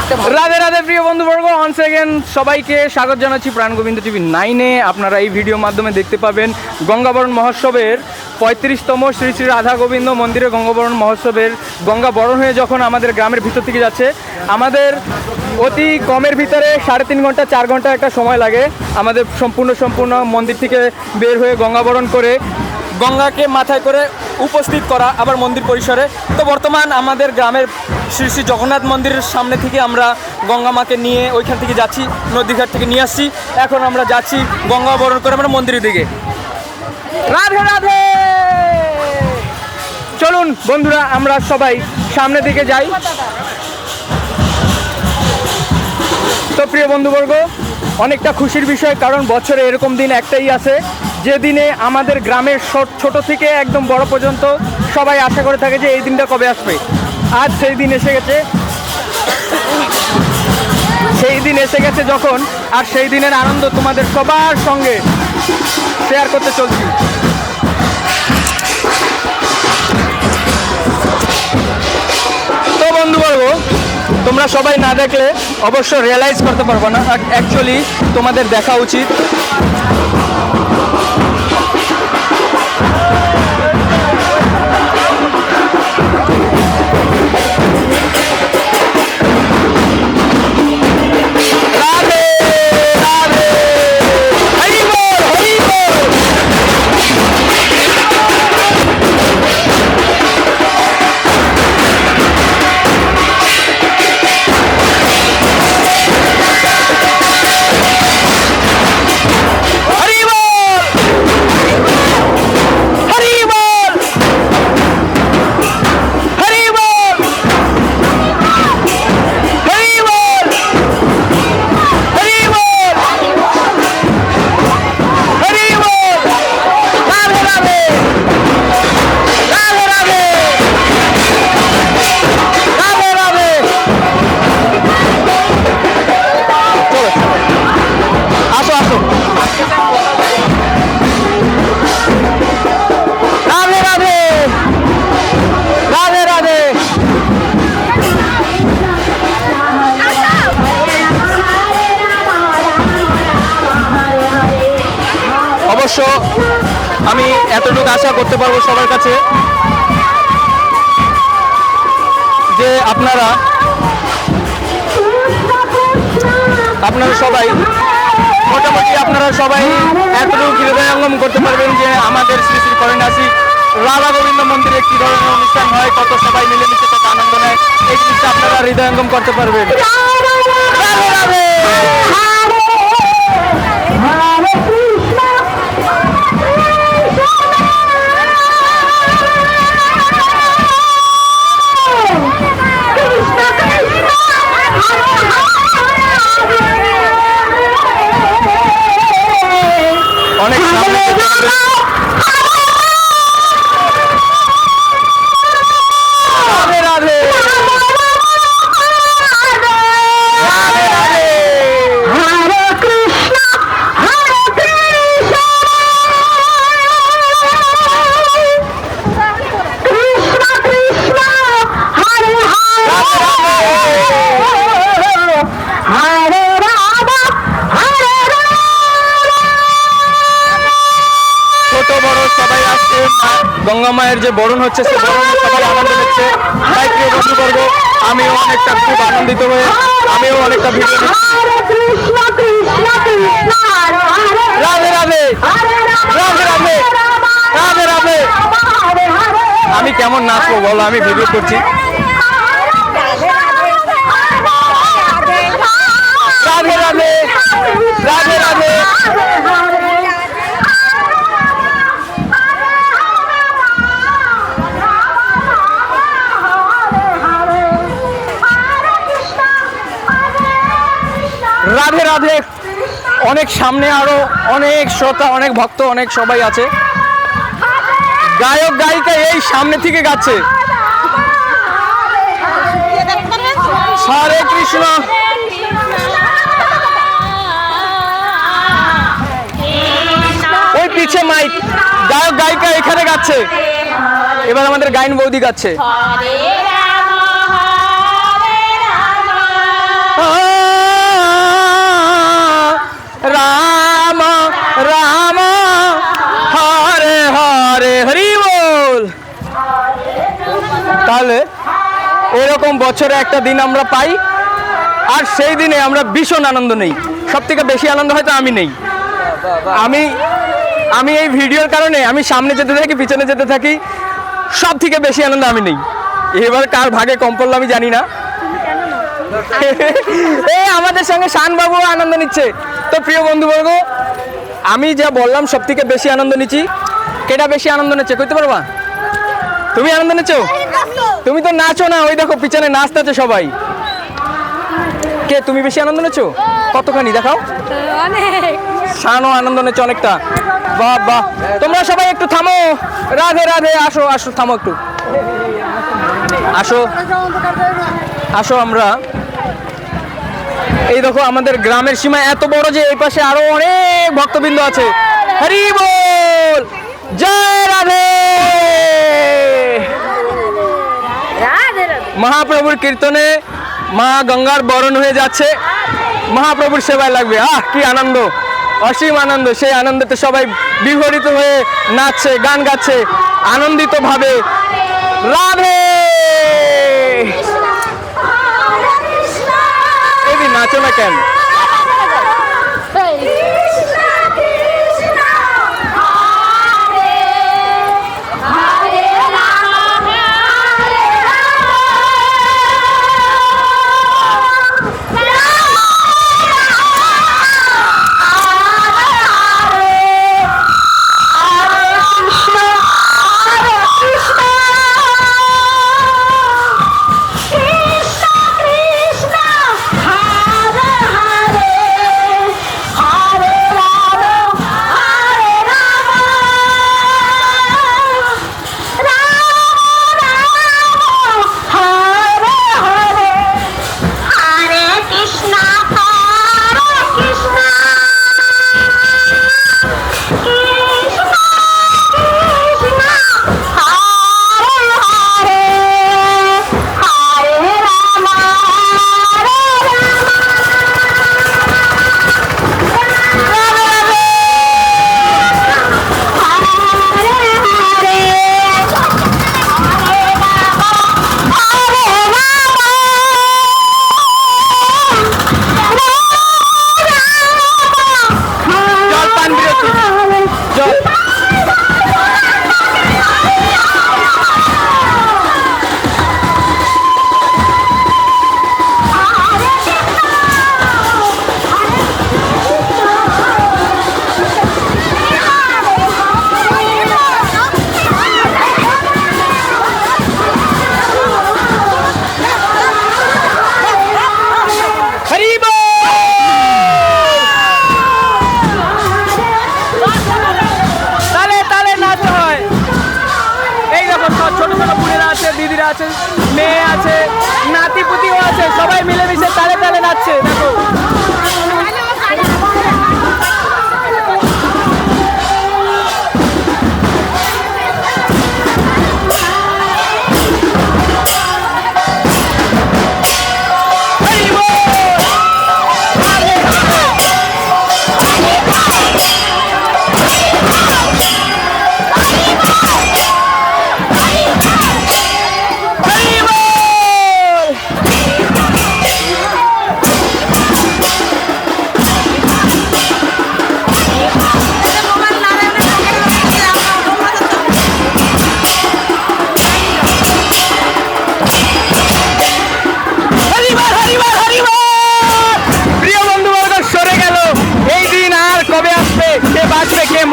রাধে রাধে প্রিয় বন্ধুবর্গ, once again সবাইকে স্বাগত জানাচ্ছি প্রাণ গোবিন্দ টিভি 9-এ। আপনারা এই ভিডিওর মাধ্যমে দেখতে পাবেন গঙ্গাবরণ মহোৎসবের 35তম শ্রী শ্রী রাধা গোবিন্দ মন্দিরে গঙ্গাবরণ মহোৎসবের গঙ্গা বরণ হয়ে যখন আমাদের গ্রামের ভিতর থেকে যাচ্ছে। আমাদের অতি কমের ভিতরে 3.5 ঘন্টা 4 ঘন্টা একটা সময় লাগে আমাদের সম্পূর্ণ মন্দির থেকে বের হয়ে গঙ্গাবরণ করে গঙ্গাকে মাথায় করে উপস্থিত করা আবার মন্দির পরিসরে। তো বর্তমান আমাদের গ্রামের শ্রী শ্রী জগন্নাথ মন্দিরের সামনে থেকে আমরা গঙ্গা মাকে নিয়ে ওইখান থেকে যাচ্ছি, নদীঘাট থেকে নিয়ে আসছি। এখন আমরা যাচ্ছি গঙ্গা বরণ করে আমরা মন্দিরের দিকে। রাধে রাধে, চলুন বন্ধুরা আমরা সবাই সামনের দিকে যাই। তো প্রিয় বন্ধুবর্গ, অনেকটা খুশির বিষয়, কারণ বছরে এরকম দিন একটাই আছে যে দিনে আমাদের গ্রামের ছোট থেকে একদম বড় পর্যন্ত সবাই আশা করে থাকে যে এই দিনটা কবে আসবে। আজ সেই দিন এসে গেছে যখন, আর সেই দিনের আনন্দ তোমাদের সবার সঙ্গে শেয়ার করতে চলছি। তো বন্ধুবর্গ, তোমরা সবাই না দেখলে অবশ্য রিয়েলাইজ করতে পারবো না, অ্যাকচুয়ালি তোমাদের দেখা উচিত। অবশ্য আমি এতটুকু আশা করতে পারবো সবার কাছে যে আপনারা সবাই মোটামুটি এতটুকু হৃদয়ঙ্গম করতে পারবেন যে আমাদের শ্রী শ্রী করণাসী রাধা গোবিন্দ মন্দিরে কি ধরনের অনুষ্ঠান হয়, কত সবাই মিলেমিশে কত আনন্দ নেয়, এই জিনিসটা আপনারা হৃদয়ঙ্গম করতে পারবেন। অনেক সামনে রাধে রাধে গঙ্গা মায়ের যে বরণ হচ্ছে সে বরণে সবাই আনন্দ নিচ্ছে। তাই প্রিয় বন্ধুবর্গ, আমিও অনেকটা খুব আনন্দিত হয়ে আমিও অনেকটা ভিডিও নিচ্ছি। রাধে রাধে রাধে রাধে রাধে রাধে। আমি কেমন নাচবো বলো, আমি ভিডিও করছি। রাধে রাধে রাধে রাধে। রাধে রাধে। অনেক সামনে আরো অনেক শ্রোতা, অনেক ভক্ত, অনেক সবাই আছে। গায়ক গায়িকা এই সামনে থেকে গাচ্ছে। হরে কৃষ্ণ। ওই পিছে মাইক, গায়ক গায়িকা এখানে গাচ্ছে। এবার আমাদের গায়ন বৌদি গাচ্ছে। বছরে একটা দিন আমরা পাই, আর সেই দিনে আমরা ভীষণ আনন্দ নেই। সব থেকে বেশি আনন্দ হয়তো আমি নেই। আমি এই ভিডিওর কারণে আমি সামনে যেতে থাকি, পিছনে যেতে থাকি, সব থেকে বেশি আনন্দ আমি নেই। এবার কার ভাগে কম পড়লো আমি জানি না। আমাদের সঙ্গে শান বাবু আনন্দ নিচ্ছে। তো প্রিয় বন্ধুবর্গ, আমি যা বললাম সব থেকে বেশি আনন্দ নিচ্ছি। কেটা বেশি আনন্দ নিচ্ছে কইতে পারবা? তুমি আনন্দ নিচ্ছ? তুমি তো নাচো না, ওই দেখো পিছনে নাচতেছে সবাই। কে তুমি বেশি আনন্দ নিচ্ছ? কতখানি দেখাও। শানও আনন্দ নিচ্ছে অনেকটা। বাহ বাহ, তোমরা সবাই একটু থামো। রাধে রাধে, আসো আসো, থামো একটু, আসো আসো। আমরা এই দেখো আমাদের গ্রামের সীমা এত বড় যে এই পাশে আরো অনেক ভক্তবৃন্দ আছে। হরি বল, জয় রাধে। মহাপ্রভুর কীর্তনে মা গঙ্গার বরণ হয়ে যাচ্ছে, মহাপ্রভুর সেবায় লাগবে। কি আনন্দ, অসীম আনন্দ। সেই আনন্দতে সবাই বিহরিত হয়ে নাচছে, গান গাচ্ছে আনন্দিত ভাবে। রাধে, এই নাচো না কেন? আছে, মেয়ে আছে, নাতিপুতিও আছে, সবাই মিলেমিশে তালে তালে নাচছে। দেখো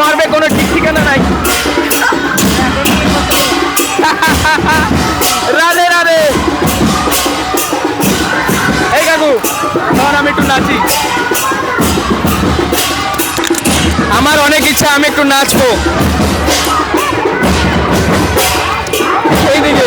মারবে কোনো ঠিক ঠিকানা নাই। রাধে রাধে। এই কাকু তখন আমি একটু নাচি, আমার অনেক ইচ্ছা আমি একটু নাচবো। এইদিকে